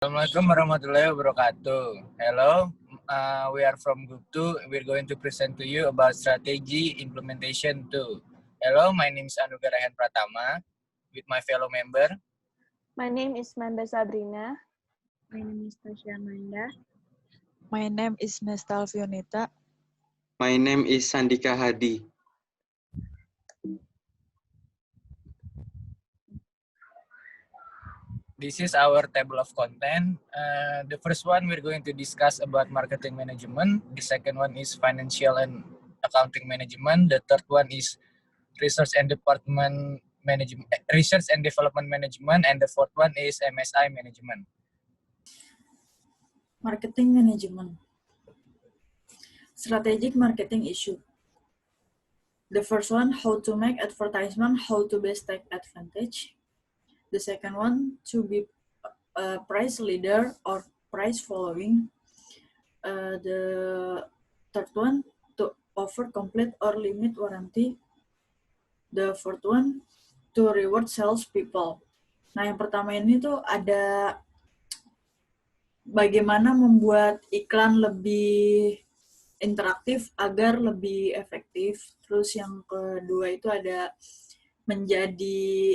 Assalamualaikum warahmatullahi wabarakatuh. Hello, we are from Group 2. We're going to present to you about strategy implementation 2. Hello, my name is Anuga Rahan Pratama with my fellow member. My name is Manda Sabrina. My name is Tasya Manda. My name is Mestal Fionita. My name is Sandika Hadi. This is our table of content. The first one we're going to discuss about marketing management. The second one is financial and accounting management. The third one is research and development management, and the fourth one is MSI management. Marketing management. Strategic marketing issue. The first one, how to make advertisement, how to best take advantage. The second one, to be a price leader or price following. The third one, to offer complete or limit warranty. The fourth one, to reward salespeople. Nah, yang pertama ini tuh ada bagaimana membuat iklan lebih interaktif agar lebih efektif. Terus yang kedua itu ada menjadi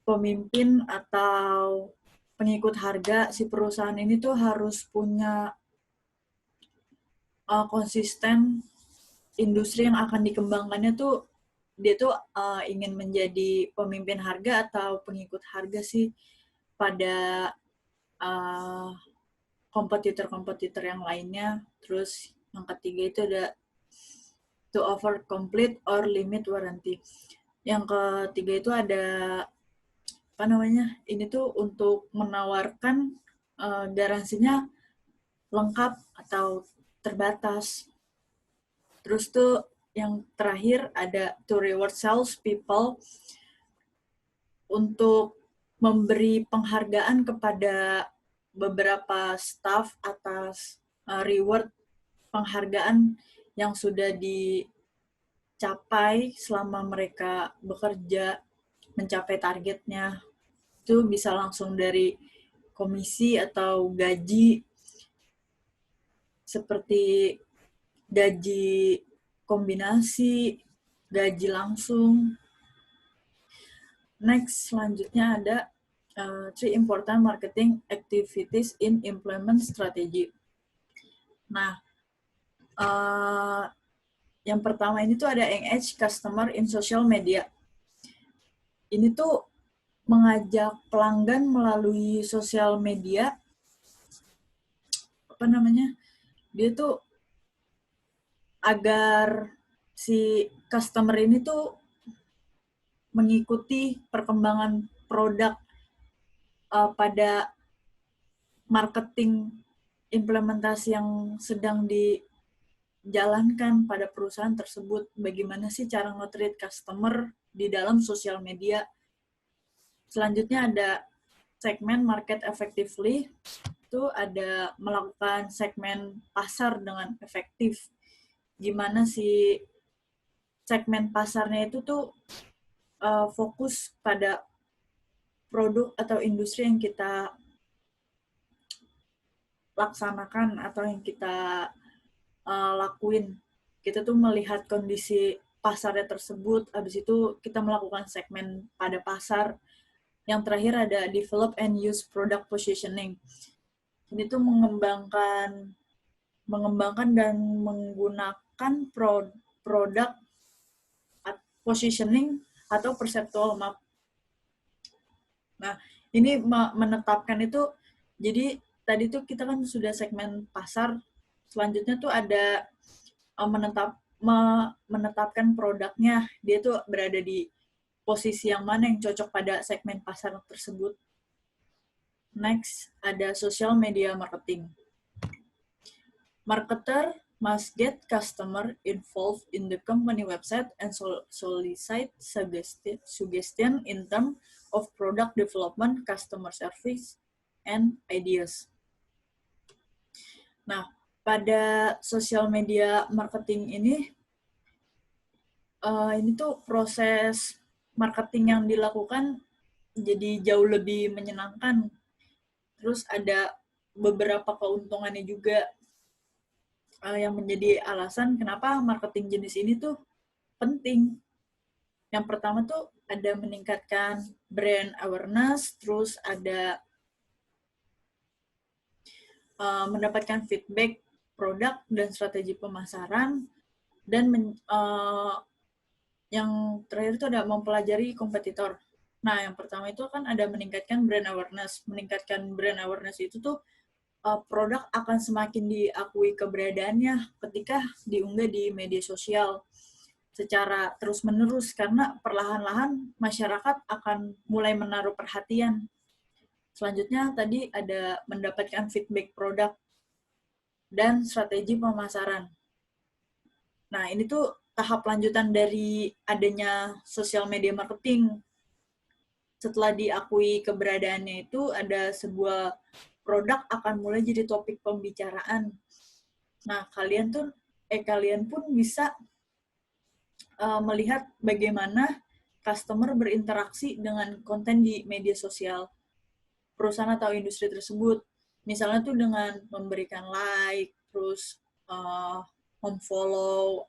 pemimpin atau pengikut harga. Si perusahaan ini tuh harus punya konsisten industri yang akan dikembangkannya tuh dia tuh ingin menjadi pemimpin harga atau pengikut harga sih pada kompetitor-kompetitor yang lainnya. Terus yang ketiga itu ada to offer complete or limit warranty. Yang ketiga itu ada ini tuh untuk menawarkan garansinya lengkap atau terbatas. Terus tuh yang terakhir ada to reward salespeople, untuk memberi penghargaan kepada beberapa staff atas reward penghargaan yang sudah dicapai selama mereka bekerja mencapai targetnya. Itu bisa langsung dari komisi atau gaji, seperti gaji kombinasi, gaji langsung. Next, selanjutnya ada 3 important marketing activities in implement strategy. Nah, yang pertama ini tuh ada engage customer in social media. Ini tuh mengajak pelanggan melalui sosial media. Dia tuh agar si customer ini tuh mengikuti perkembangan produk pada marketing implementasi yang sedang dijalankan pada perusahaan tersebut. Bagaimana sih cara nge-treat customer di dalam sosial media. Selanjutnya ada segmen market effectively. Itu ada melakukan segmen pasar dengan efektif. Gimana sih segmen pasarnya itu tuh fokus pada produk atau industri yang kita laksanakan atau yang kita lakuin. Kita tuh melihat kondisi pasarnya tersebut, habis itu kita melakukan segmen pada pasar. Yang terakhir ada develop and use product positioning. Ini tuh mengembangkan dan menggunakan produk positioning atau perceptual map. Nah, ini menetapkan itu, jadi tadi tuh kita kan sudah segmen pasar, selanjutnya tuh ada menetapkan produknya, dia tuh berada di posisi yang mana yang cocok pada segmen pasar tersebut. Next, ada social media marketing. Marketer must get customer involved in the company website and solicit suggestion in terms of product development, customer service, and ideas. Nah, pada social media marketing ini tuh proses marketing yang dilakukan jadi jauh lebih menyenangkan. Terus ada beberapa keuntungannya juga yang menjadi alasan kenapa marketing jenis ini tuh penting. Yang pertama tuh ada meningkatkan brand awareness, terus ada mendapatkan feedback produk dan strategi pemasaran, dan yang terakhir itu ada mempelajari kompetitor. Nah, yang pertama itu kan ada meningkatkan brand awareness. Meningkatkan brand awareness itu tuh produk akan semakin diakui keberadaannya ketika diunggah di media sosial secara terus-menerus, karena perlahan-lahan masyarakat akan mulai menaruh perhatian. Selanjutnya tadi ada mendapatkan feedback produk dan strategi pemasaran. Nah, ini tuh tahap lanjutan dari adanya sosial media marketing. Setelah diakui keberadaannya itu, ada sebuah produk akan mulai jadi topik pembicaraan. Nah, kalian pun bisa melihat bagaimana customer berinteraksi dengan konten di media sosial perusahaan atau industri tersebut. Misalnya tuh dengan memberikan like, terus memfollow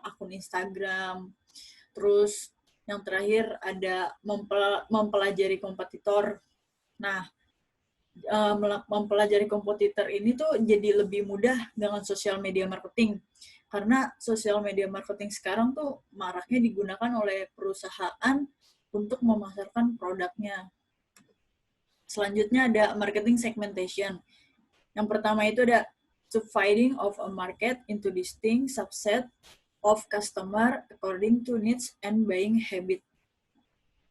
akun Instagram, terus yang terakhir ada mempelajari kompetitor. Nah, mempelajari kompetitor ini tuh jadi lebih mudah dengan sosial media marketing. Karena sosial media marketing sekarang tuh maraknya digunakan oleh perusahaan untuk memasarkan produknya. Selanjutnya ada marketing segmentation. Yang pertama itu ada subdividing of a market into distinct subset of customer according to needs and buying habit.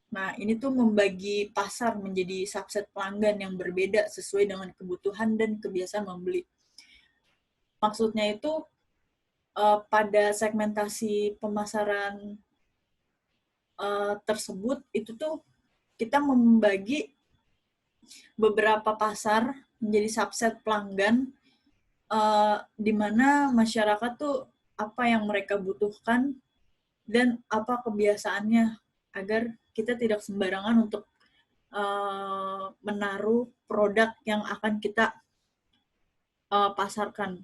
Nah, ini tuh membagi pasar menjadi subset pelanggan yang berbeda sesuai dengan kebutuhan dan kebiasaan membeli. Maksudnya itu pada segmentasi pemasaran tersebut itu tuh kita membagi beberapa pasar menjadi subset pelanggan di mana masyarakat tuh apa yang mereka butuhkan dan apa kebiasaannya, agar kita tidak sembarangan untuk menaruh produk yang akan kita pasarkan.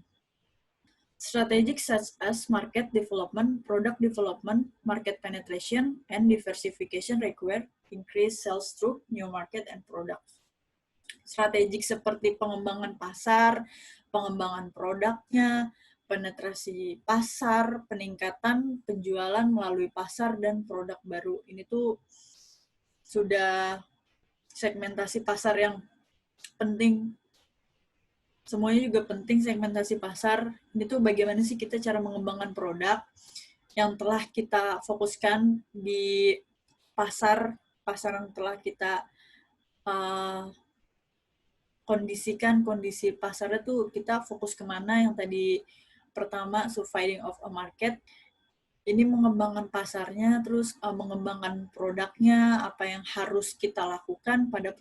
Strategic such as market development, product development, market penetration, and diversification require increased sales through new market and products. Strategik seperti pengembangan pasar, pengembangan produknya, penetrasi pasar, peningkatan penjualan melalui pasar, dan produk baru. Ini tuh sudah segmentasi pasar yang penting. Semuanya juga penting segmentasi pasar. Ini tuh bagaimana sih kita cara mengembangkan produk yang telah kita fokuskan di pasar yang telah kita kondisikan kondisi pasarnya tuh kita fokus kemana. Yang tadi pertama subdividing of a market, ini mengembangkan pasarnya, terus mengembangkan produknya, apa yang harus kita lakukan pada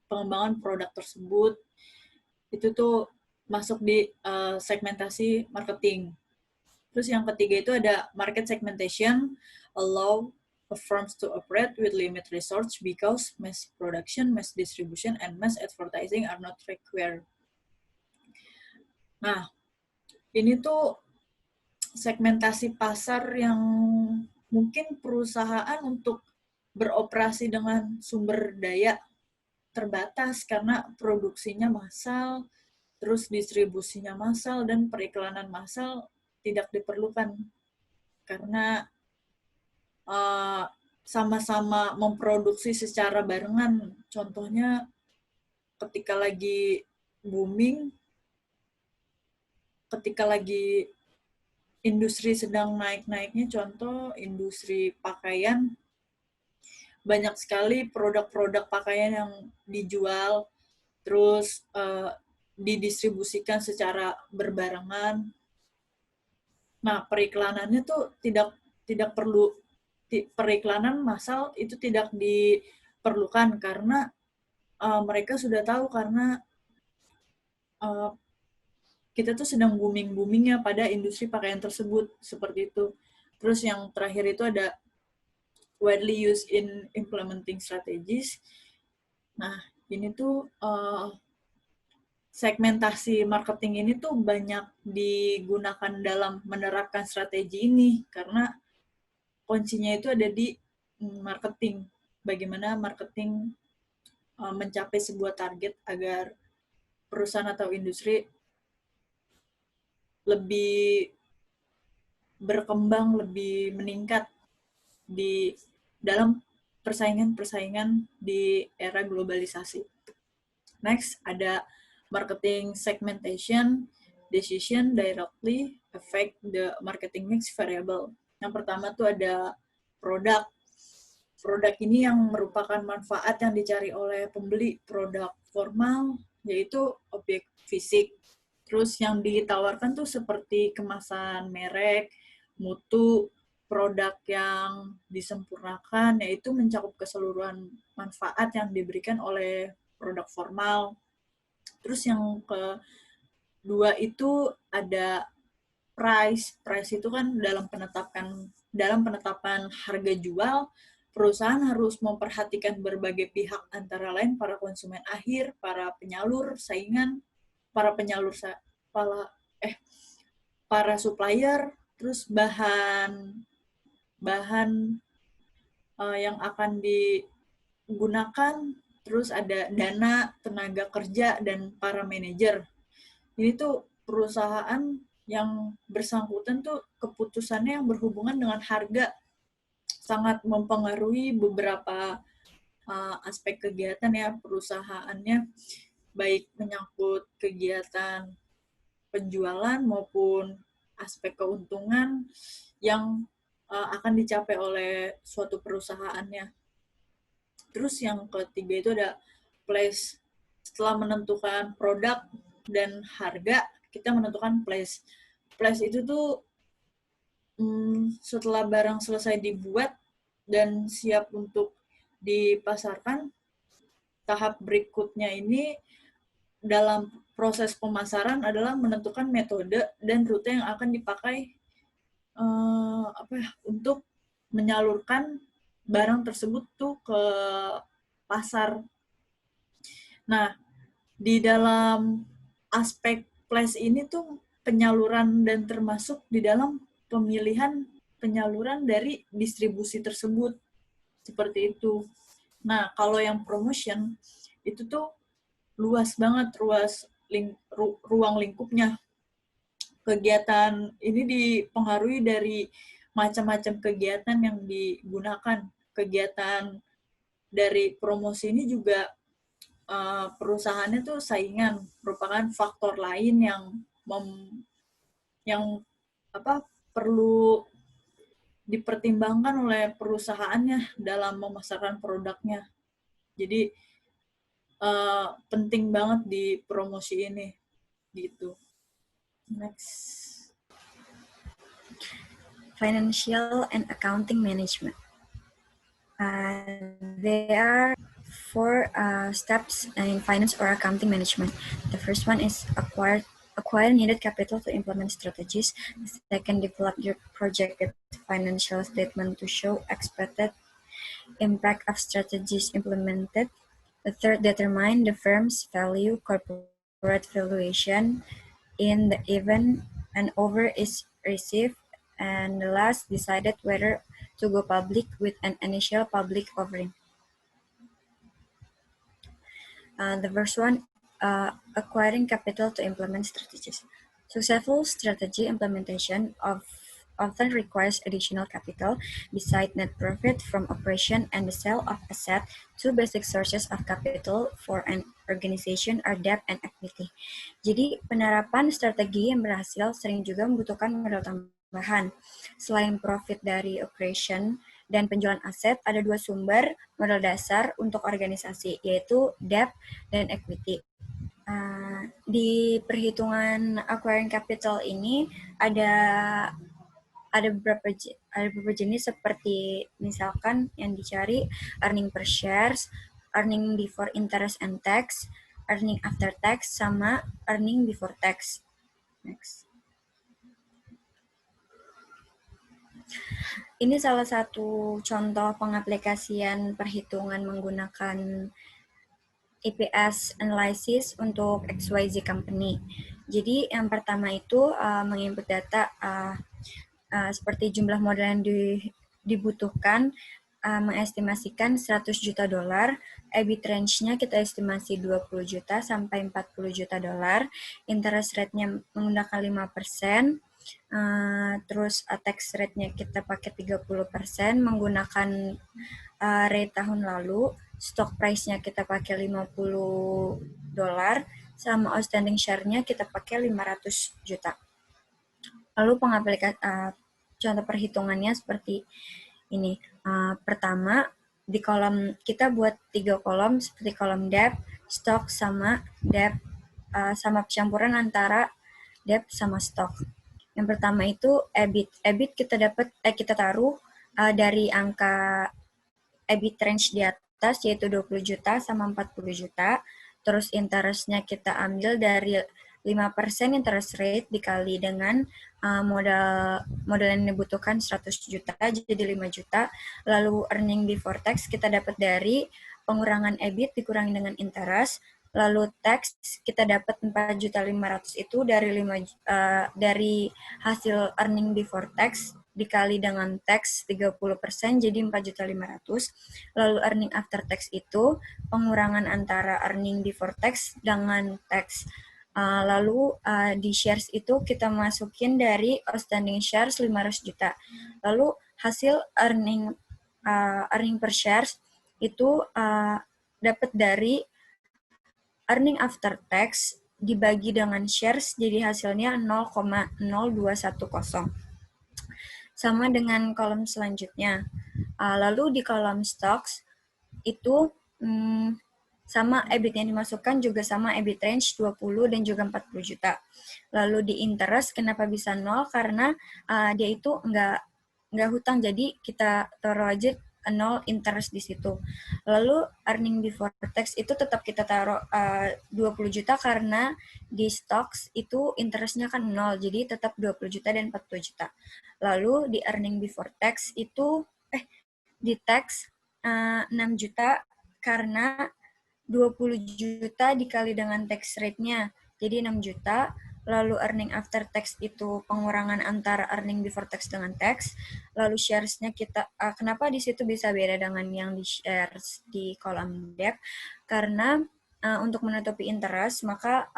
pengembangan produk tersebut. Itu tuh masuk di segmentasi marketing. Terus yang ketiga itu ada market segmentation, allow firms to operate with limited resource because mass production, mass distribution, and mass advertising are not required. Nah, ini tuh segmentasi pasar yang mungkin perusahaan untuk beroperasi dengan sumber daya terbatas karena produksinya massal, terus distribusinya massal, dan periklanan massal tidak diperlukan karena sama-sama memproduksi secara barengan. Contohnya ketika lagi booming, ketika lagi industri sedang naik-naiknya, contoh industri pakaian, banyak sekali produk-produk pakaian yang dijual, terus didistribusikan secara berbarengan. Nah, periklanannya tuh tidak perlu, periklanan massal itu tidak diperlukan karena mereka sudah tahu karena kita tuh sedang booming-boomingnya pada industri pakaian tersebut, seperti itu. Terus yang terakhir itu ada widely used in implementing strategies. Nah, ini tuh segmentasi marketing ini tuh banyak digunakan dalam menerapkan strategi ini karena kuncinya itu ada di marketing. Bagaimana marketing mencapai sebuah target agar perusahaan atau industri lebih berkembang, lebih meningkat di dalam persaingan-persaingan di era globalisasi. Next, ada marketing segmentation, decision directly affect the marketing mix variable. Yang pertama tuh ada produk. Produk ini yang merupakan manfaat yang dicari oleh pembeli. Produk formal, yaitu objek fisik. Terus yang ditawarkan tuh seperti kemasan merek, mutu, produk yang disempurnakan, yaitu mencakup keseluruhan manfaat yang diberikan oleh produk formal. Terus yang kedua itu ada price. Price itu kan dalam penetapan harga jual, perusahaan harus memperhatikan berbagai pihak antara lain para konsumen akhir, para penyalur saingan, para supplier, terus bahan yang akan digunakan, terus ada dana, tenaga kerja, dan para manajer. Ini tuh perusahaan yang bersangkutan tuh keputusannya yang berhubungan dengan harga sangat mempengaruhi beberapa aspek kegiatan ya perusahaannya, baik menyangkut kegiatan penjualan maupun aspek keuntungan yang akan dicapai oleh suatu perusahaannya. Terus yang ketiga itu ada place. Setelah menentukan produk dan harga, kita menentukan place. Place itu tuh setelah barang selesai dibuat dan siap untuk dipasarkan, tahap berikutnya ini dalam proses pemasaran adalah menentukan metode dan rute yang akan dipakai untuk menyalurkan barang tersebut tuh ke pasar. Nah, di dalam aspek place ini tuh penyaluran dan termasuk di dalam pemilihan penyaluran dari distribusi tersebut. Seperti itu. Nah, kalau yang promotion itu tuh luas banget ruang lingkupnya. Kegiatan ini dipengaruhi dari macam-macam kegiatan yang digunakan. Kegiatan dari promosi ini juga perusahaannya tuh saingan, merupakan faktor lain yang perlu dipertimbangkan oleh perusahaannya dalam memasarkan produknya. Jadi penting banget di promosi ini, gitu. Next. Financial and accounting management. There are 4 steps in finance or accounting management. The first one is acquire needed capital to implement strategies. The second, develop your projected financial statement to show expected impact of strategies implemented. The third, determine the firm's value, corporate valuation in the event an offer is received. And the last, decided whether to go public with an initial public offering. The first one, acquiring capital to implement strategies. Successful strategy implementation often requires additional capital besides net profit from operation and the sale of asset. Two basic sources of capital for an organization are debt and equity. Jadi penerapan strategi yang berhasil sering juga membutuhkan modal tambahan. Selain profit dari operation dan penjualan aset, ada 2 sumber modal dasar untuk organisasi, yaitu debt dan equity. Di perhitungan acquiring capital ini ada beberapa jenis, seperti misalkan yang dicari earning per shares, earning before interest and tax, earning after tax, sama earning before tax. Next. Ini salah satu contoh pengaplikasian perhitungan menggunakan EPS analysis untuk XYZ company. Jadi yang pertama itu menginput data seperti jumlah modal yang dibutuhkan, mengestimasikan 100 juta dolar, EBIT range-nya kita estimasi 20 juta sampai 40 juta dolar, interest rate-nya menggunakan 5%, terus tax rate-nya kita pakai 30% menggunakan rate tahun lalu, stock price-nya kita pakai 50 dolar, sama outstanding share-nya kita pakai 500 juta. Lalu contoh perhitungannya seperti ini. Pertama, di kolom kita buat 3 kolom seperti kolom debt, stock, sama debt, sama campuran antara debt sama stock. Yang pertama itu EBIT. EBIT kita taruh dari angka EBIT range di atas, yaitu 20 juta sama 40 juta. Terus interest-nya kita ambil dari 5% interest rate dikali dengan modal yang dibutuhkan 100 juta, jadi 5 juta. Lalu earning before tax kita dapat dari pengurangan EBIT dikurangi dengan interest. Lalu tax kita dapat 4.500.000 itu dari hasil earning before tax dikali dengan tax 30%, jadi 4.500.000. Lalu earning after tax itu pengurangan antara earning before tax dengan tax. Lalu di shares itu kita masukin dari outstanding shares 500 juta. Lalu hasil earning per shares itu dapat dari earning after tax dibagi dengan shares, jadi hasilnya 0,0210. Sama dengan kolom selanjutnya. Lalu di kolom stocks itu sama EBIT yang dimasukkan juga sama EBIT range 20 dan juga 40 juta. Lalu di interest kenapa bisa 0? Karena dia itu nggak hutang, jadi kita taruh aja 0 interest di situ. Lalu earning before tax itu tetap kita taruh 20 juta karena di stocks itu interestnya kan 0, jadi tetap 20 juta dan 40 juta. Lalu di earning before tax itu di tax 6 juta karena 20 juta dikali dengan tax rate-nya, jadi 6 juta. Lalu earning after tax itu pengurangan antara earning before tax dengan tax. Lalu shares-nya kita, kenapa di situ bisa beda dengan yang di shares di kolom debt? Karena untuk menutupi interest, maka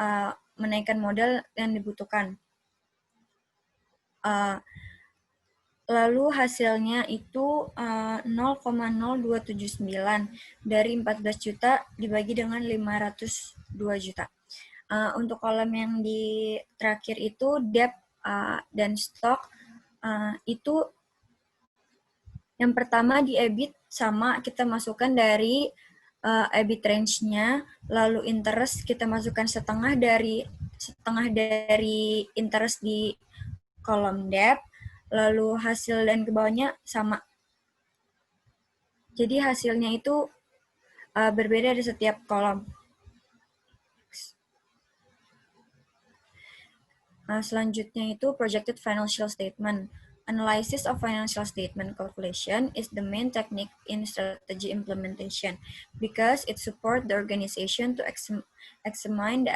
menaikkan modal yang dibutuhkan. Lalu hasilnya itu 0,0279 dari 14 juta dibagi dengan 502 juta. Untuk kolom yang di terakhir itu debt dan stock itu yang pertama di EBIT sama kita masukkan dari EBIT range-nya, lalu interest kita masukkan setengah dari interest di kolom debt, lalu hasil dan ke bawahnya sama. Jadi hasilnya itu berbeda di setiap kolom. Selanjutnya itu projected financial statement. Analysis of financial statement calculation is the main technique in strategy implementation because it supports the organization to examine the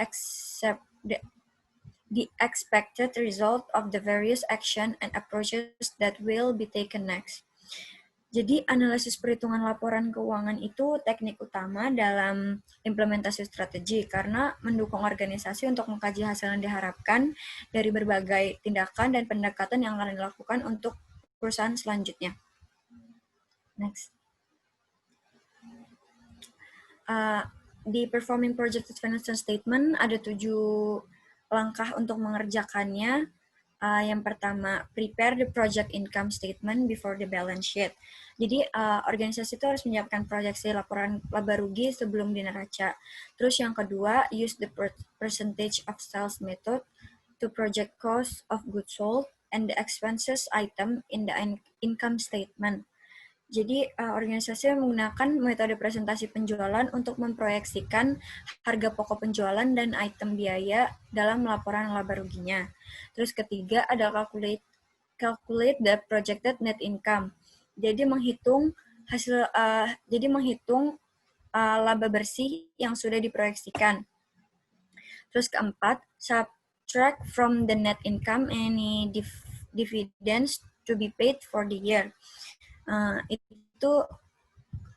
expected result of the various action and approaches that will be taken next. Jadi analisis perhitungan laporan keuangan itu teknik utama dalam implementasi strategi karena mendukung organisasi untuk mengkaji hasil yang diharapkan dari berbagai tindakan dan pendekatan yang akan dilakukan untuk perusahaan selanjutnya. Next. Di performing projected financial statement ada 7 langkah untuk mengerjakannya. Yang pertama, prepare the project income statement before the balance sheet. Jadi, organisasi itu harus menyiapkan proyeksi laporan laba rugi sebelum di neraca. Terus yang kedua, use the percentage of sales method to project cost of goods sold and the expenses item in the income statement. Jadi, organisasi menggunakan metode presentasi penjualan untuk memproyeksikan harga pokok penjualan dan item biaya dalam laporan laba ruginya. Terus ketiga adalah calculate the projected net income. Jadi menghitung laba bersih yang sudah diproyeksikan. Terus keempat, subtract from the net income any dividends to be paid for the year. Itu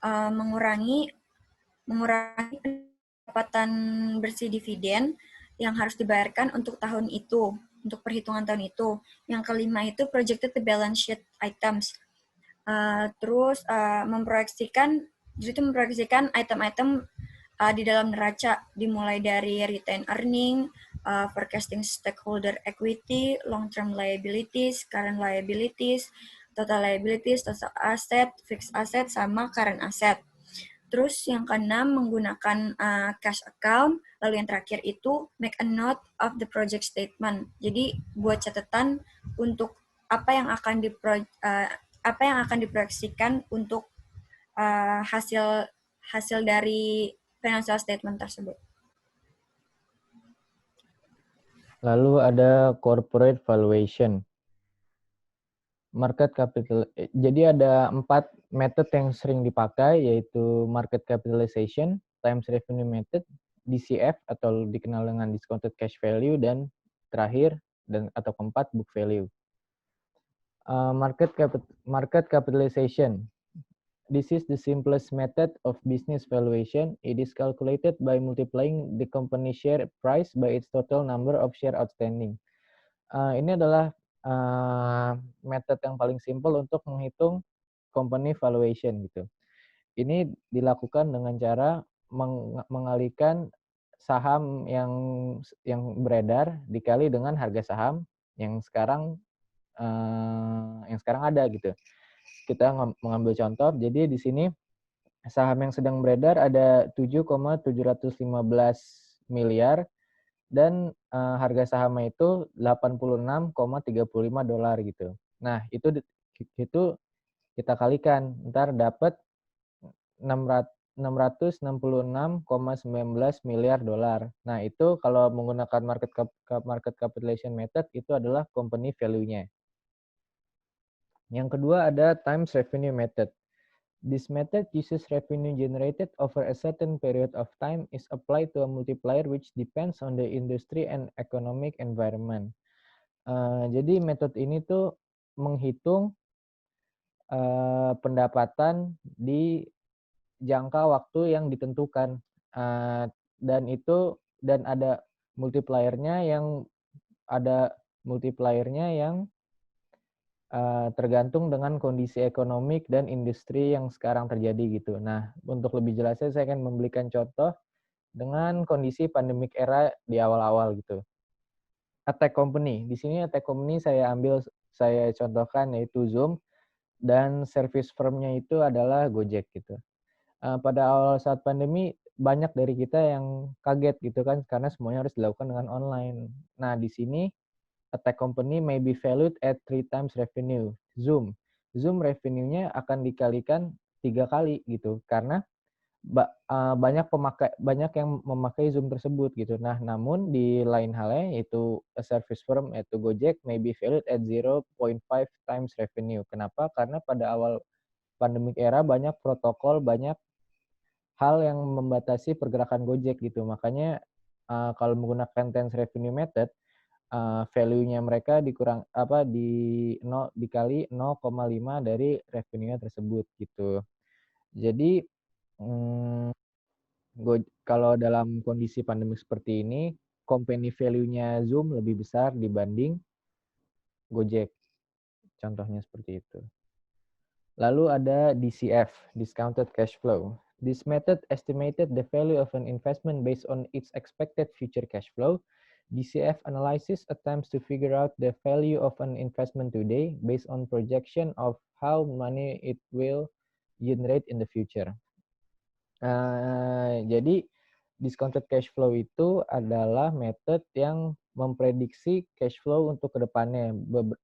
mengurangi pendapatan bersih dividen yang harus dibayarkan untuk tahun itu, untuk perhitungan tahun itu. Yang kelima itu projected balance sheet items. Terus memproyeksikan item-item di dalam neraca, dimulai dari retained earning, forecasting stakeholder equity, long-term liabilities, current liabilities, total asset, fixed asset, sama current asset. Terus yang keenam menggunakan cash account, lalu yang terakhir itu make a note of the project statement. Jadi buat catatan untuk apa yang akan diproyeksikan untuk hasil dari financial statement tersebut. Lalu ada corporate valuation. Market capital. Jadi ada 4 method yang sering dipakai, yaitu market capitalization, times revenue method, DCF atau dikenal dengan discounted cash value, dan terakhir atau keempat book value. Market capitalization. This is the simplest method of business valuation. It is calculated by multiplying the company share price by its total number of share outstanding. Ini adalah method yang paling simpel untuk menghitung company valuation gitu. Ini dilakukan dengan cara mengalihkan saham yang beredar dikali dengan harga saham yang sekarang ada gitu. Kita mengambil contoh, jadi di sini saham yang sedang beredar ada 7,715 miliar dan harga sahamnya itu 86,35 dolar gitu. Nah, itu kita kalikan, ntar dapat 666,19 miliar dolar. Nah, itu kalau menggunakan market capitalization method itu adalah company value-nya. Yang kedua ada times revenue method. This method uses revenue generated over a certain period of time is applied to a multiplier which depends on the industry and economic environment. Jadi metode ini tuh menghitung pendapatan di jangka waktu yang ditentukan, dan ada multipliernya yang tergantung dengan kondisi ekonomik dan industri yang sekarang terjadi gitu. Nah, untuk lebih jelasnya saya akan memberikan contoh dengan kondisi pandemic era di awal-awal gitu. Attack company. Di sini attack company saya contohkan yaitu Zoom, dan service firm-nya itu adalah Gojek gitu. Pada awal saat pandemi banyak dari kita yang kaget gitu kan karena semuanya harus dilakukan dengan online. Nah, di sini a tech company may be valued at 3 times revenue. Zoom revenue-nya akan dikalikan 3 kali gitu karena banyak yang memakai Zoom tersebut gitu. Nah, namun di lain halnya yaitu a service firm yaitu Gojek may be valued at 0.5 times revenue. Kenapa? Karena pada awal pandemic era banyak protokol, banyak hal yang membatasi pergerakan Gojek gitu. Makanya kalau menggunakan times revenue method, value-nya mereka dikali 0,5 dari revenue-nya tersebut gitu. Jadi kalau dalam kondisi pandemi seperti ini, company value-nya Zoom lebih besar dibanding Gojek. Contohnya seperti itu. Lalu ada DCF, discounted cash flow. This method estimated the value of an investment based on its expected future cash flow. DCF analysis attempts to figure out the value of an investment today based on projection of how money it will generate in the future. Jadi discounted cash flow itu adalah metode yang memprediksi cash flow untuk kedepannya.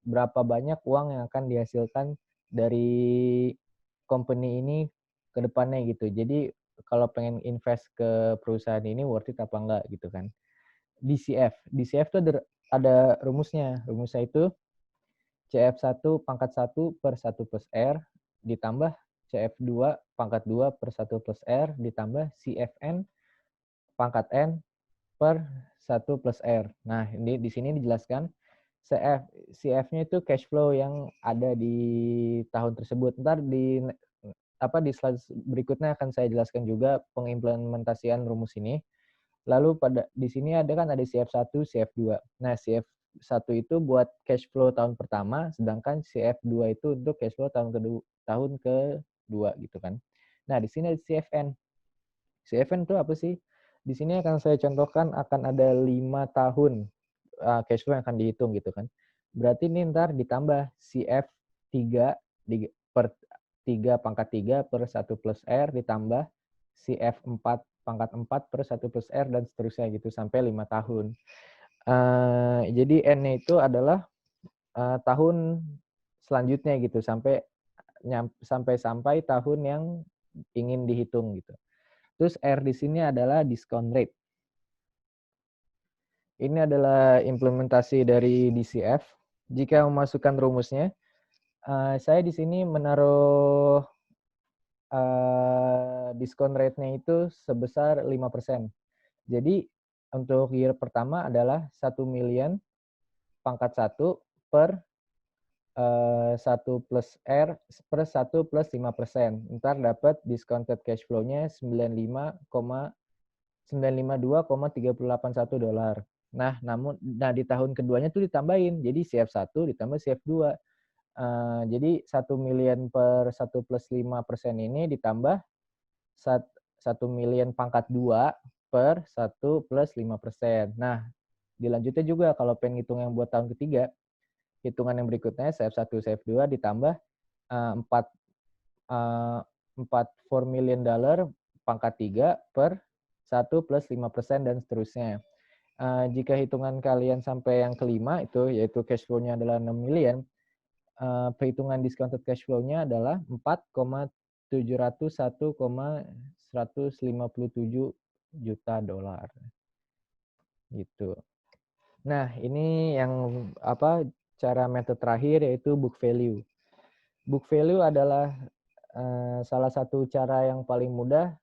Berapa banyak uang yang akan dihasilkan dari company ini ke depannya gitu. Jadi kalau pengen invest ke perusahaan ini worth it apa enggak gitu kan. DCF itu ada rumusnya. Rumusnya itu CF1 pangkat 1 per 1 plus R ditambah CF2 pangkat 2 per 1 plus R ditambah CFN pangkat N per 1 plus R. Nah, ini di sini dijelaskan CF-nya itu cash flow yang ada di tahun tersebut. Ntar di slide berikutnya akan saya jelaskan juga pengimplementasian rumus ini. Lalu di sini ada CF1, CF2. Nah, CF1 itu buat cash flow tahun pertama, sedangkan CF2 itu untuk cash flow tahun kedua gitu kan. Nah, di sini ada CFN. CFN itu apa sih? Di sini akan saya contohkan akan ada 5 tahun cash flow yang akan dihitung gitu kan. Berarti ini ntar ditambah CF3 per 3 pangkat 3 per 1 plus R ditambah CF4 pangkat 4 per 1 plus R dan seterusnya gitu sampai 5 tahun. Jadi N-nya itu adalah tahun selanjutnya gitu sampai tahun yang ingin dihitung gitu. Terus R di sini adalah discount rate. Ini adalah implementasi dari DCF. Jika memasukkan rumusnya, saya di sini menaruh diskon rate-nya itu sebesar 5%. Jadi untuk year pertama adalah 1 million pangkat 1 per 1 plus R per 1 plus 5%. Ntar dapat discounted cash flow-nya 952,381 dolar. Nah, di tahun keduanya tuh ditambahin. Jadi CF1 ditambah CF2. Jadi 1 million per 1 plus 5% ini ditambah 1 million pangkat 2 per 1 plus 5%. Nah, dilanjutnya juga kalau pengen hitung yang buat tahun ketiga, hitungan yang berikutnya CF1, CF2 ditambah 4 million dollar pangkat 3 per 1 plus 5% dan seterusnya. Jika hitungan kalian sampai yang kelima itu yaitu cash flow-nya adalah 6 million, perhitungan discounted cash flow-nya adalah 4,701,157 juta dolar. Gitu. Nah, ini yang cara metode terakhir yaitu book value. Book value adalah salah satu cara yang paling mudah,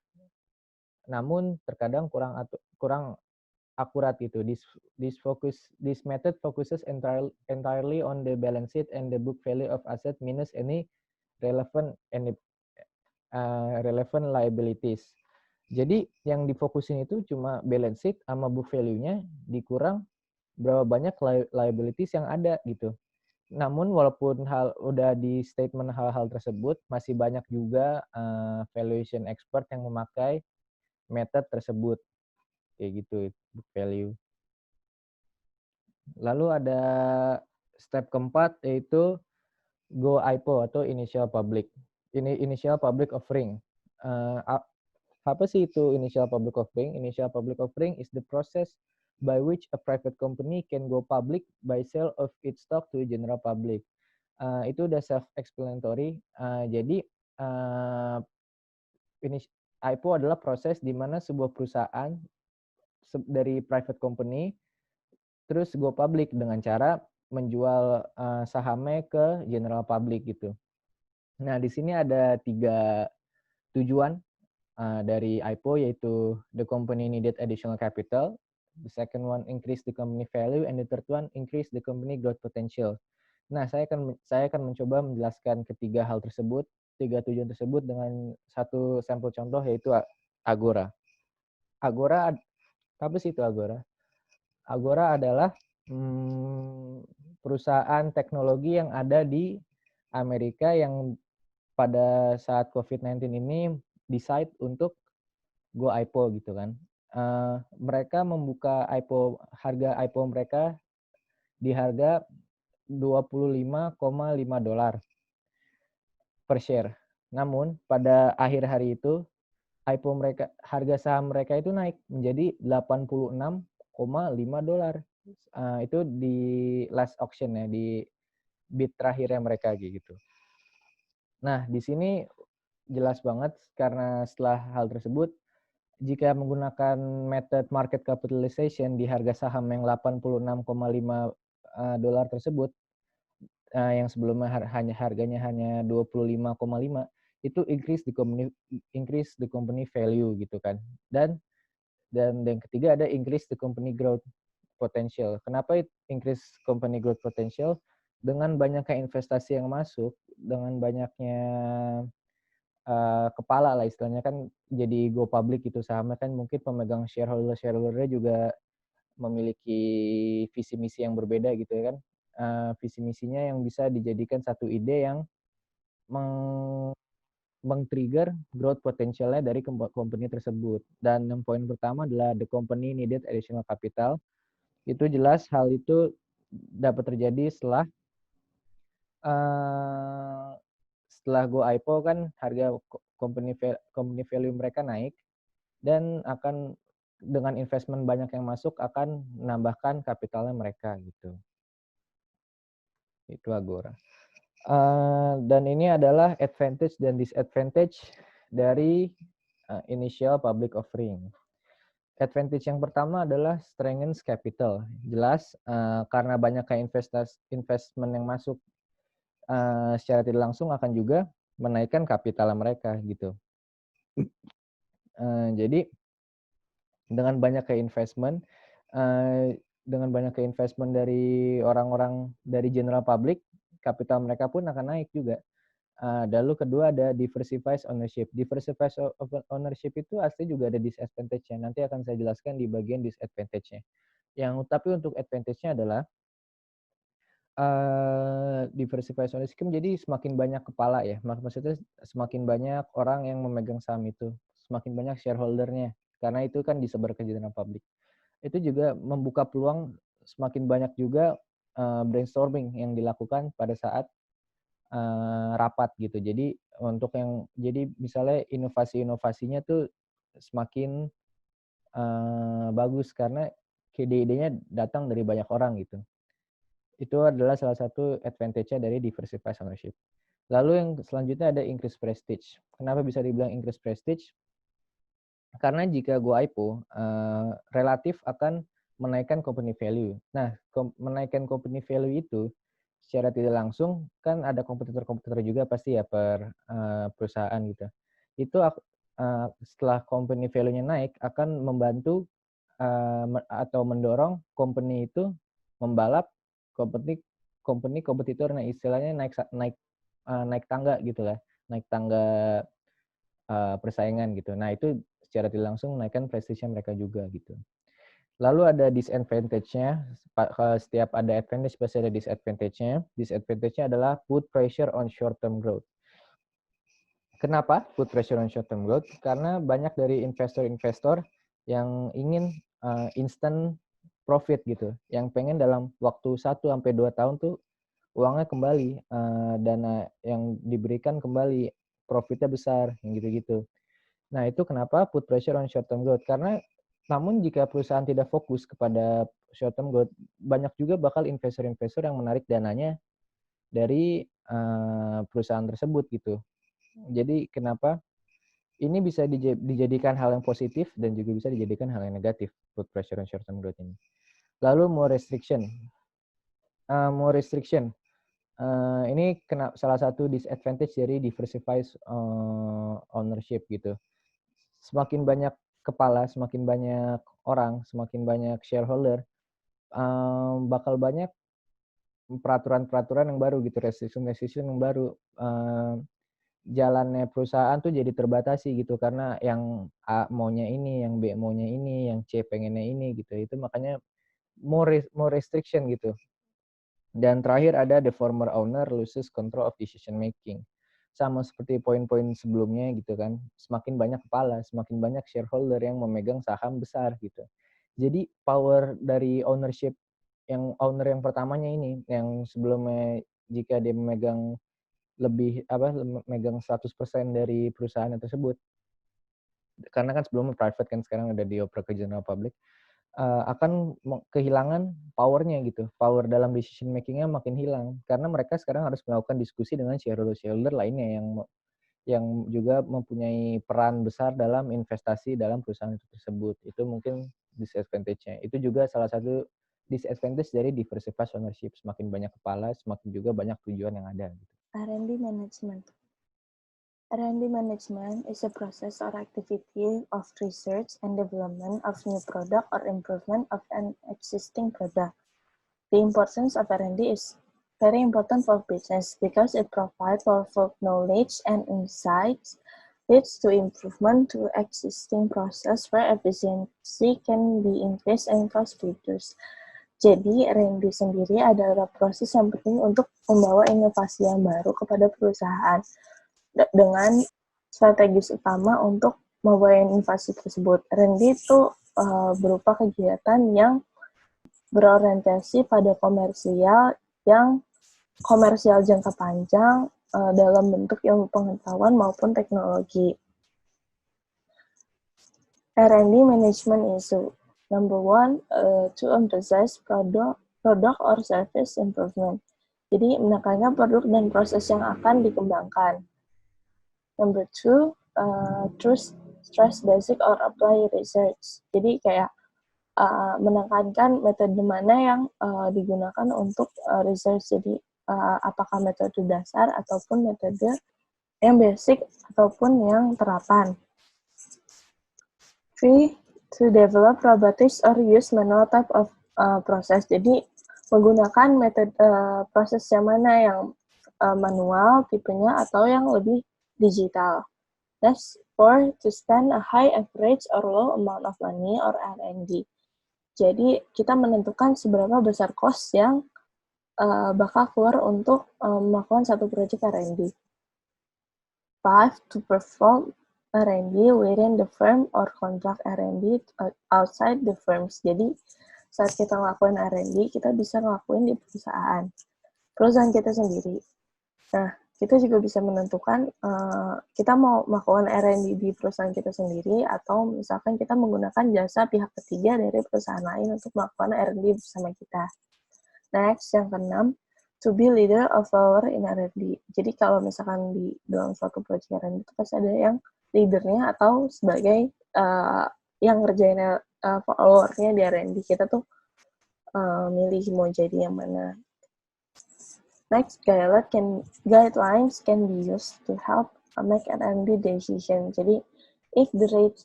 namun terkadang kurang akurat gitu. This method focuses entirely on the balance sheet and the book value of asset minus any relevant liabilities. Jadi yang difokusin itu cuma balance sheet sama book value-nya dikurang berapa banyak liabilities yang ada gitu. Namun walaupun udah di statement hal-hal tersebut, masih banyak juga valuation expert yang memakai method tersebut. Kayak gitu, book value. Lalu ada step keempat yaitu go IPO atau initial public offering. Apa sih itu initial public offering? Initial public offering is the process by which a private company can go public by sale of its stock to general public. Itu udah self-explanatory. Jadi IPO adalah proses di mana sebuah perusahaan dari private company terus go public dengan cara menjual sahamnya ke general public gitu. Nah, di sini ada 3 tujuan dari IPO, yaitu the company needed additional capital, the second one increase the company value, and the third one increase the company growth potential. Nah, saya akan mencoba menjelaskan ketiga tujuan tersebut dengan satu sampel contoh yaitu Agora. Agora, apa sih itu Agora? Agora adalah perusahaan teknologi yang ada di Amerika yang pada saat COVID-19 ini decide untuk go IPO gitu kan. Mereka membuka harga IPO mereka di harga $25,5 per share. Namun pada akhir hari itu IPO mereka, harga saham mereka itu naik menjadi $86,5. Itu di last auction ya, di bid terakhirnya mereka gitu. Nah, di sini jelas banget karena setelah hal tersebut, jika menggunakan method market capitalization di harga saham yang $86,5 tersebut, yang sebelumnya harganya hanya $25,5, itu increase the company value gitu kan. Dan yang ketiga ada increase the company growth potential. Kenapa increase company growth potential? Dengan banyaknya investasi yang masuk, dengan banyaknya kepala lah istilahnya kan jadi go public gitu sahamnya kan, mungkin pemegang shareholder-nya juga memiliki visi misi yang berbeda gitu ya kan. Visi misinya yang bisa dijadikan satu ide yang meng-trigger growth potentialnya dari company tersebut. Dan yang poin pertama adalah the company needed additional capital. Itu jelas hal itu dapat terjadi setelah Go IPO kan harga company value mereka naik, dan akan dengan investment banyak yang masuk akan menambahkan kapitalnya mereka gitu. Itu Agora. Dan ini adalah advantage dan disadvantage dari initial public offering. Advantage yang pertama adalah strengthens capital. Jelas karena banyaknya investment yang masuk secara tidak langsung akan juga menaikkan kapital mereka gitu. Jadi dengan banyaknya investment dari orang-orang dari general public, kapital mereka pun akan naik juga. Lalu kedua ada diversified ownership. Diversified ownership itu asli juga ada disadvantage-nya. Nanti akan saya jelaskan di bagian disadvantage-nya. Tapi untuk advantage-nya adalah diversified ownership jadi semakin banyak kepala ya. Maksudnya semakin banyak orang yang memegang saham itu, semakin banyak shareholder-nya. Karena itu kan disebar ke general public. Itu juga membuka peluang semakin banyak juga brainstorming yang dilakukan pada saat rapat gitu. Jadi misalnya inovasinya tuh semakin bagus karena ide-idenya datang dari banyak orang gitu. Itu adalah salah satu advantage-nya dari diversified ownership. Lalu yang selanjutnya ada increase prestige. Kenapa bisa dibilang increase prestige? Karena jika Go IPO relatif akan menaikkan company value. Nah, menaikkan company value itu secara tidak langsung kan ada kompetitor-kompetitor juga pasti ya per perusahaan gitu. Itu setelah company value-nya naik akan membantu atau mendorong company itu membalap company kompetitor. Nah, istilahnya naik tangga gitu lah. Naik tangga persaingan gitu. Nah, itu secara tidak langsung menaikkan prestisnya mereka juga gitu. Lalu ada disadvantage-nya. Setiap ada advantage pasti ada disadvantage-nya. Disadvantage-nya adalah put pressure on short-term growth. Kenapa put pressure on short-term growth? Karena banyak dari investor-investor yang ingin instant profit gitu. Yang pengen dalam waktu 1-2 tahun tuh uangnya kembali, dana yang diberikan kembali, profitnya besar, yang gitu-gitu. Nah, itu kenapa put pressure on short-term growth. Karena namun jika perusahaan tidak fokus kepada short-term growth, banyak juga bakal investor-investor yang menarik dananya dari perusahaan tersebut gitu. Jadi kenapa ini bisa dijadikan hal yang positif dan juga bisa dijadikan hal yang negatif, put pressure on short-term growth ini. Lalu more restriction. Ini salah satu disadvantage dari diversified ownership gitu. Semakin banyak kepala, semakin banyak orang, semakin banyak shareholder, bakal banyak peraturan-peraturan yang baru gitu, restriction yang baru. Jalannya perusahaan tuh jadi terbatasi gitu karena yang A maunya ini, yang B maunya ini, yang C pengennya ini gitu. Itu makanya more restriction gitu. Dan terakhir ada the former owner loses control of decision making. Sama seperti poin-poin sebelumnya gitu kan. Semakin banyak kepala, semakin banyak shareholder yang memegang saham besar gitu. Jadi power dari ownership owner yang pertamanya ini, yang sebelumnya jika dia memegang memegang 100% dari perusahaan tersebut. Karena kan sebelumnya private kan, sekarang udah dioper ke general public. Akan kehilangan powernya gitu. Power dalam decision making-nya makin hilang. Karena mereka sekarang harus melakukan diskusi dengan shareholder lainnya yang juga mempunyai peran besar dalam investasi dalam perusahaan tersebut. Itu mungkin disadvantage-nya. Itu juga salah satu disadvantage dari diversified ownership. Semakin banyak kepala, semakin juga banyak tujuan yang ada. Gitu. R&D management. R&D management is a process or activity of research and development of new product or improvement of an existing product. The importance of R&D is very important for business because it provides powerful knowledge and insights, leads to improvement to existing process where efficiency can be increased and cost reduced. Jadi, R&D sendiri adalah proses yang penting untuk membawa inovasi yang baru kepada perusahaan dengan strategis utama untuk membawa inovasi tersebut. R&D itu berupa kegiatan yang berorientasi pada komersial jangka panjang dalam bentuk ilmu pengetahuan maupun teknologi. R&D management issue. Number one, to emphasize product or service improvement. Jadi, menekankan produk dan proses yang akan dikembangkan. Number two, stress basic or apply research. Jadi, kayak menekankan metode mana yang digunakan untuk research. Jadi, apakah metode dasar ataupun metode yang basic ataupun yang terapan. 3. To develop robotics or use manual type of process. Jadi, menggunakan metode proses yang mana yang manual tipenya atau yang lebih digital. Next, 4. To spend a high average or low amount of money or R&D. Jadi, kita menentukan seberapa besar cost yang bakal keluar untuk melakukan satu proyek R&D. 5. To perform R&D within the firm or contract R&D outside the firms. Jadi, saat kita ngelakuin R&D, kita bisa ngelakuin di perusahaan kita sendiri. Nah, kita juga bisa menentukan kita mau melakukan R&D di perusahaan kita sendiri atau misalkan kita menggunakan jasa pihak ketiga dari perusahaan lain untuk melakukan R&D bersama kita. Next, yang keenam, to be leader of follower in R&D. Jadi kalau misalkan di dalam suatu proyek R&D itu pasti ada yang leadernya atau sebagai yang ngerjain followernya di R&D. Kita tuh milih mau jadi yang mana. Next, guidelines can be used to help make an R&D decision. Jadi, if the rate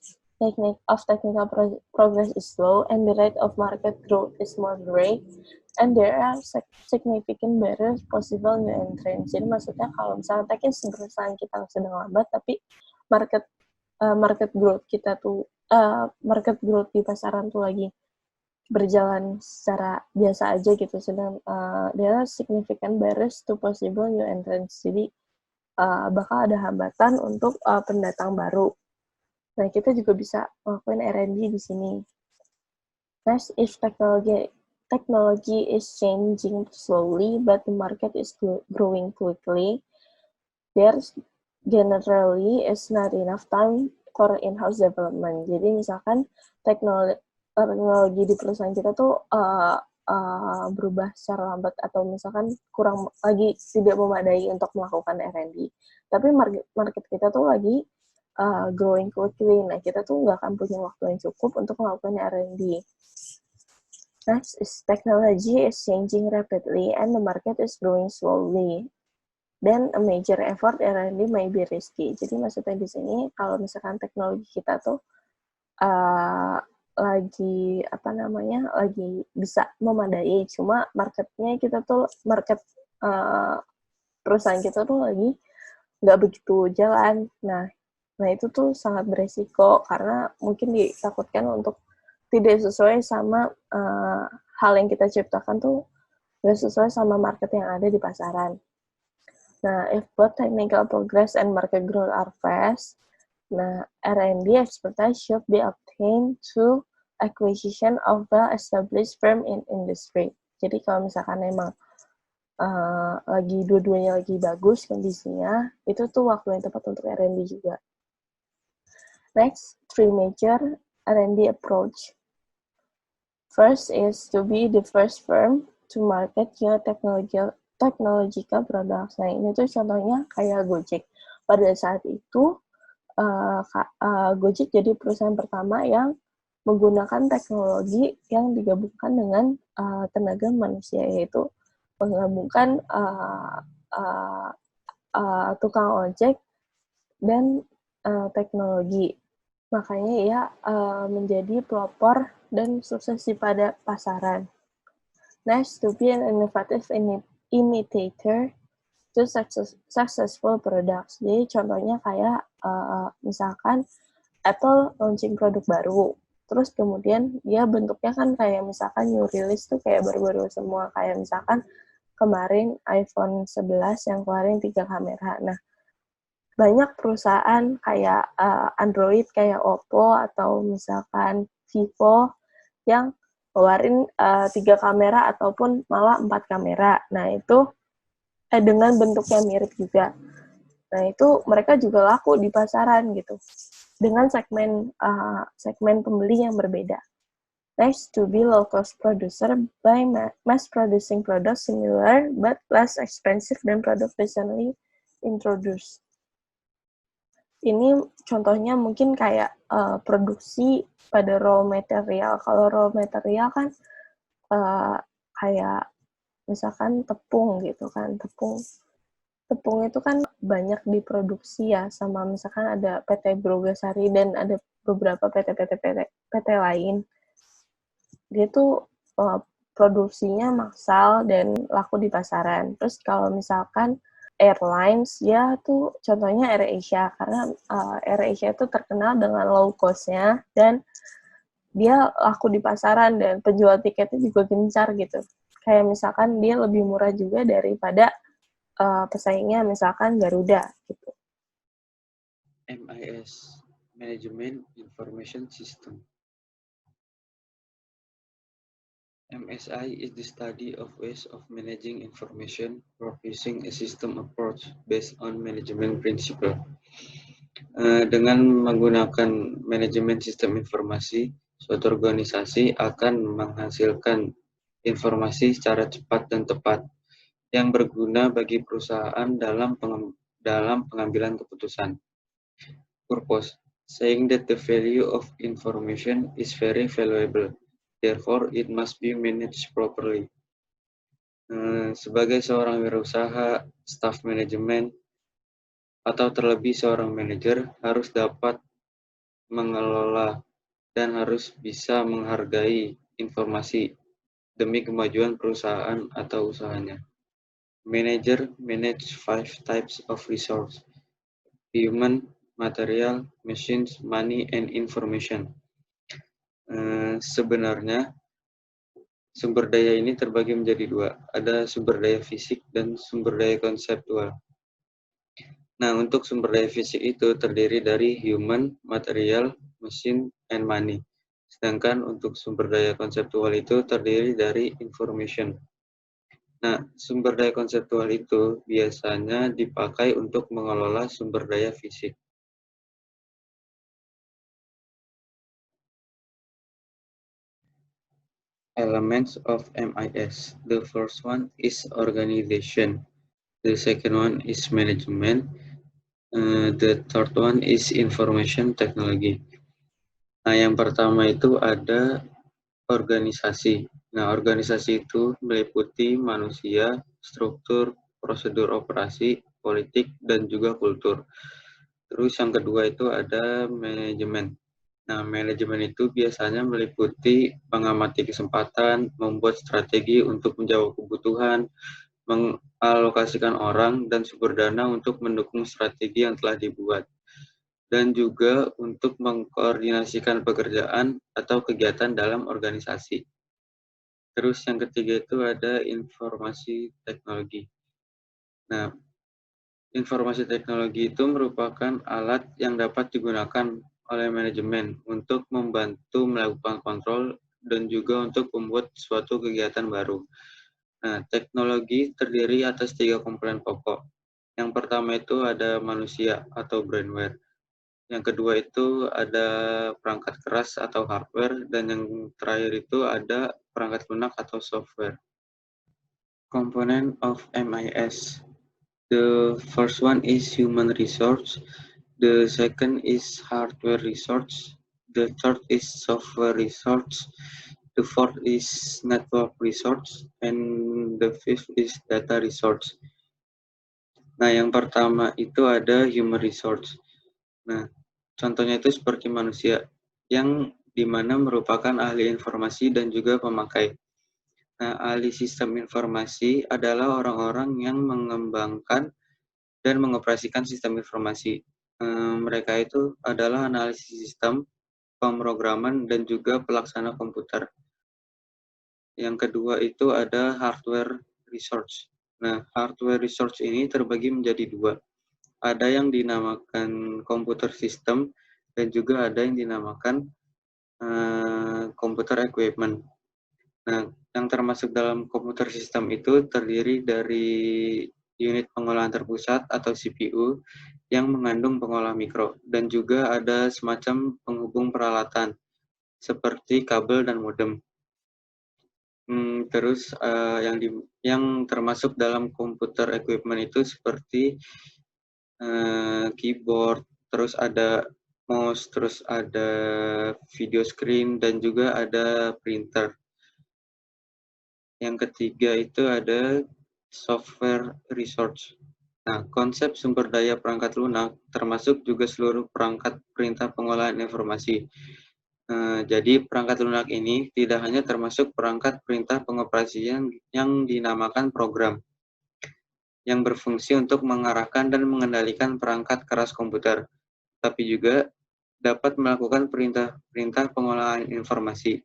of technical progress is slow and the rate of market growth is moderate, and there are significant barriers possible new entrants. Jadi, maksudnya kalau misalnya perusahaan kita sedang lambat, tapi market growth di pasaran tuh lagi berjalan secara biasa aja gitu, sedang there are significant barriers to possible new entrants. Jadi bakal ada hambatan untuk pendatang baru. Nah, kita juga bisa melakukan R&D di sini. Next, if technology is changing slowly but the market is growing quickly, there's generally is not enough time for in-house development. Jadi misalkan teknologi di perusahaan kita tuh berubah secara lambat atau misalkan kurang lagi tidak memadai untuk melakukan R&D. Tapi market kita tuh lagi growing quickly. Nah, kita tuh nggak akan punya waktu yang cukup untuk melakukan R&D. Next is technology is changing rapidly and the market is growing slowly. Then a major effort R&D may be risky. Jadi maksudnya di sini kalau misalkan teknologi kita tuh lagi bisa memadai, cuma marketnya kita tuh perusahaan kita tuh lagi nggak begitu jalan. Nah itu tuh sangat beresiko karena mungkin ditakutkan untuk tidak sesuai sama hal yang kita ciptakan tuh nggak sesuai sama market yang ada di pasaran. Nah, if both technical progress and market growth are fast, nah, R&D expertise should be obtained through acquisition of well-established firm in industry. Jadi kalau misalkan emang dua-duanya lagi bagus kondisinya, itu tuh waktu yang tepat untuk R&D juga. Next, 3 major R&D approach. First is to be the first firm to market your technological products. Nah, ini tuh contohnya kayak Gojek. Pada saat itu, Gojek jadi perusahaan pertama yang menggunakan teknologi yang digabungkan dengan tenaga manusia, yaitu menggabungkan tukang ojek dan teknologi. Makanya ia menjadi pelopor dan sukses pada pasaran. Next, to be an innovative imitator to successful products. Jadi contohnya kayak misalkan Apple launching produk baru, terus kemudian dia bentuknya kan kayak misalkan new release tuh kayak baru-baru semua, kayak misalkan kemarin iPhone 11 yang keluarin 3 kamera. Nah, banyak perusahaan kayak Android kayak Oppo atau misalkan Vivo yang keluarin 3 kamera ataupun malah 4 kamera. Nah, itu dengan bentuknya mirip juga. Nah, itu mereka juga laku di pasaran gitu. Dengan segmen pembeli yang berbeda. Next, to be low-cost producer by mass-producing products similar but less expensive than product recently introduced. Ini contohnya mungkin kayak produksi pada raw material. Kalau raw material kan kayak misalkan tepung gitu kan, tepung itu kan banyak diproduksi ya, sama misalkan ada PT Brogasari dan ada beberapa PT lain. Dia tuh produksinya massal dan laku di pasaran. Terus kalau misalkan airlines, ya tuh contohnya AirAsia, karena AirAsia itu terkenal dengan low cost-nya dan dia laku di pasaran dan penjual tiketnya juga gencar gitu. Kayak misalkan dia lebih murah juga daripada pesaingnya misalkan Garuda gitu. MIS, Management Information System. MSI is the study of ways of managing information or using a system approach based on management principle. Dengan menggunakan manajemen sistem informasi, suatu organisasi akan menghasilkan informasi secara cepat dan tepat yang berguna bagi perusahaan dalam pengambilan keputusan. Purpose, saying that the value of information is very valuable. Therefore, it must be managed properly. Sebagai seorang wirausaha, staf manajemen, atau terlebih seorang manajer harus dapat mengelola dan harus bisa menghargai informasi demi kemajuan perusahaan atau usahanya. Manager manage 5 types of resource: human, material, machines, money, and information. Sebenarnya sumber daya ini terbagi menjadi 2. Ada sumber daya fisik dan sumber daya konseptual. Nah, untuk sumber daya fisik itu terdiri dari human, material, machine, and money. Sedangkan untuk sumber daya konseptual itu terdiri dari information. Nah, sumber daya konseptual itu biasanya dipakai untuk mengelola sumber daya fisik. Elements of MIS. The first one is organization. The second one is management. The third one is information technology. Nah, yang pertama itu ada organisasi. Nah, organisasi itu meliputi manusia, struktur, prosedur operasi, politik, dan juga kultur. Terus yang kedua itu ada manajemen. Nah, manajemen itu biasanya meliputi mengamati kesempatan, membuat strategi untuk menjawab kebutuhan, mengalokasikan orang dan sumber dana untuk mendukung strategi yang telah dibuat, dan juga untuk mengkoordinasikan pekerjaan atau kegiatan dalam organisasi. Terus yang ketiga itu ada informasi teknologi. Nah, informasi teknologi itu merupakan alat yang dapat digunakan oleh manajemen untuk membantu melakukan kontrol dan juga untuk membuat suatu kegiatan baru. Nah, teknologi terdiri atas 3 komponen pokok. Yang pertama itu ada manusia atau brainware. Yang kedua itu ada perangkat keras atau hardware, dan yang terakhir itu ada perangkat lunak atau software. Component of MIS. The first one is human resource. The second is hardware resource. The third is software resource. The fourth is network resource. And the fifth is data resource. Nah, yang pertama itu ada human resource. Nah, contohnya itu seperti manusia, yang dimana merupakan ahli informasi dan juga pemakai. Nah, ahli sistem informasi adalah orang-orang yang mengembangkan dan mengoperasikan sistem informasi. Mereka itu adalah analisis sistem, pemrograman, dan juga pelaksana komputer. Yang kedua itu ada hardware research. Nah, hardware research ini terbagi menjadi dua. Ada yang dinamakan computer system dan juga ada yang dinamakan computer equipment. Nah, yang termasuk dalam komputer sistem itu terdiri dari unit pengolahan terpusat atau CPU yang mengandung pengolah mikro dan juga ada semacam penghubung peralatan seperti kabel dan modem. Terus yang termasuk dalam komputer equipment itu seperti keyboard, terus ada mouse, terus ada video screen dan juga ada printer. Yang ketiga itu ada software research. Nah, konsep sumber daya perangkat lunak termasuk juga seluruh perangkat perintah pengolahan informasi. Jadi perangkat lunak ini tidak hanya termasuk perangkat perintah pengoperasian yang dinamakan program, yang berfungsi untuk mengarahkan dan mengendalikan perangkat keras komputer, tapi juga dapat melakukan perintah pengolahan informasi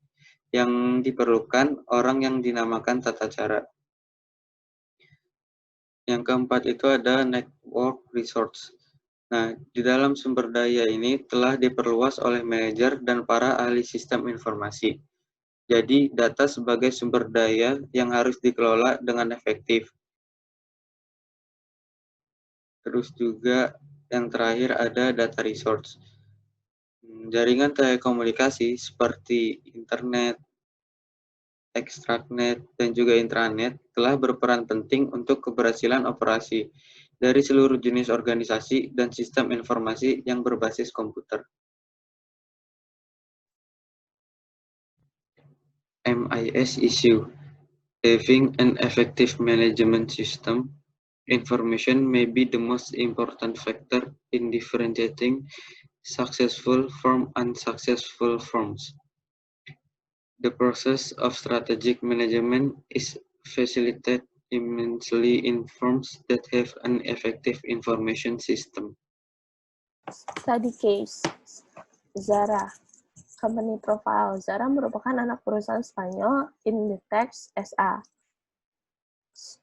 yang diperlukan orang yang dinamakan tata cara. Yang keempat itu ada network resource. Nah, di dalam sumber daya ini telah diperluas oleh manajer dan para ahli sistem informasi. Jadi, data sebagai sumber daya yang harus dikelola dengan efektif. Terus juga yang terakhir ada data resource. Jaringan telekomunikasi seperti internet, extranet, dan juga intranet telah berperan penting untuk keberhasilan operasi dari seluruh jenis organisasi dan sistem informasi yang berbasis komputer. MIS issue. Having an effective management system, information may be the most important factor in differentiating successful from unsuccessful firms. The process of strategic management is facilitated immensely in firms that have an effective information system. Study case. Zara. Company profile. Zara merupakan anak perusahaan Spanyol Inditex SA.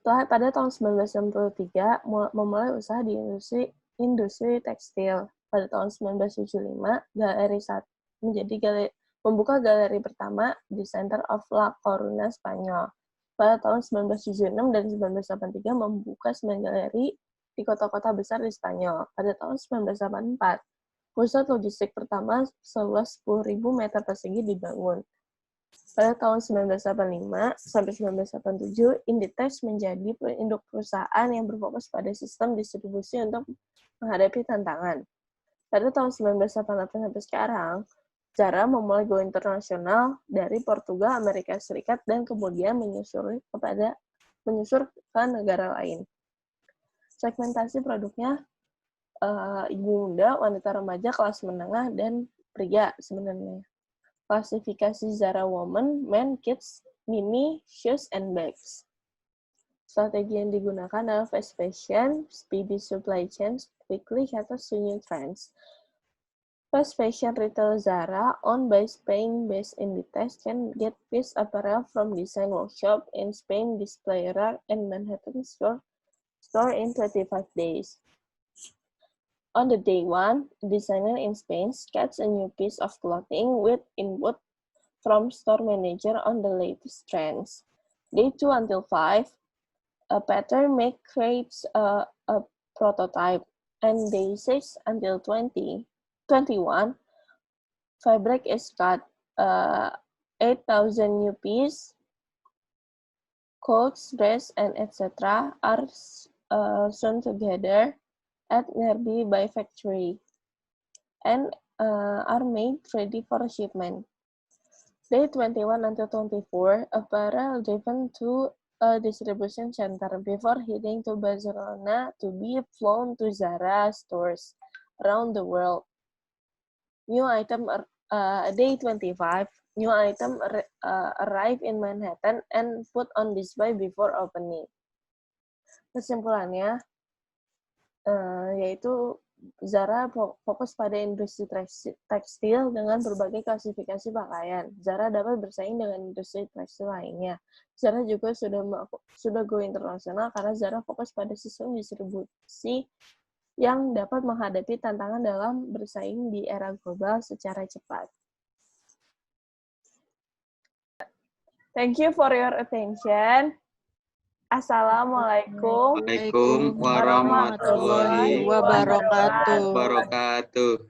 Pada tahun 1963, memulai usaha di industri tekstil. Pada tahun 1975, membuka galeri pertama di Center of La Coruña, Spanyol. Pada tahun 1976 dan 1983 membuka 9 galeri di kota-kota besar di Spanyol. Pada tahun 1984, pusat logistik pertama seluas 10.000 meter persegi dibangun. Pada tahun 1985 sampai 1987, Inditex menjadi induk perusahaan yang berfokus pada sistem distribusi untuk menghadapi tantangan. Pada tahun 1988 sampai sekarang, Zara memulai go internasional dari Portugal, Amerika Serikat, dan kemudian menyusur ke negara lain. Segmentasi produknya ibu muda, wanita remaja, kelas menengah, dan pria sebenarnya. Klasifikasi Zara Women, Men, Kids, Mini, Shoes, and Bags. Strategi yang digunakan adalah fast fashion, speedy supply chains, quickly caters to new trends. Fast fashion retail Zara, owned by Spain-based Inditex, can get piece apparel from design workshop in Spain, display rack, and Manhattan store in 25 days. On the day one, a designer in Spain sketches a new piece of clothing with input from store manager on the latest trends. Day 2 until 5, a pattern maker creates a prototype. And day 6 until 21, fabric is cut. 8,000 new pieces, coats, dress, and etc. are sewn together at nearby factory and are made ready for shipment. Day 21 until 24, apparel driven to a distribution center before heading to Barcelona to be flown to Zara stores around the world. New item day 25. New item arrive in Manhattan and put on display before opening. Kesimpulannya, yaitu Zara fokus pada industri tekstil dengan berbagai klasifikasi pakaian. Zara dapat bersaing dengan industri tekstil lainnya. Zara juga sudah go internasional karena Zara fokus pada sistem distribusi yang dapat menghadapi tantangan dalam bersaing di era global secara cepat. Thank you for your attention. Assalamualaikum Waalaikumsalam warahmatullahi wabarakatuh.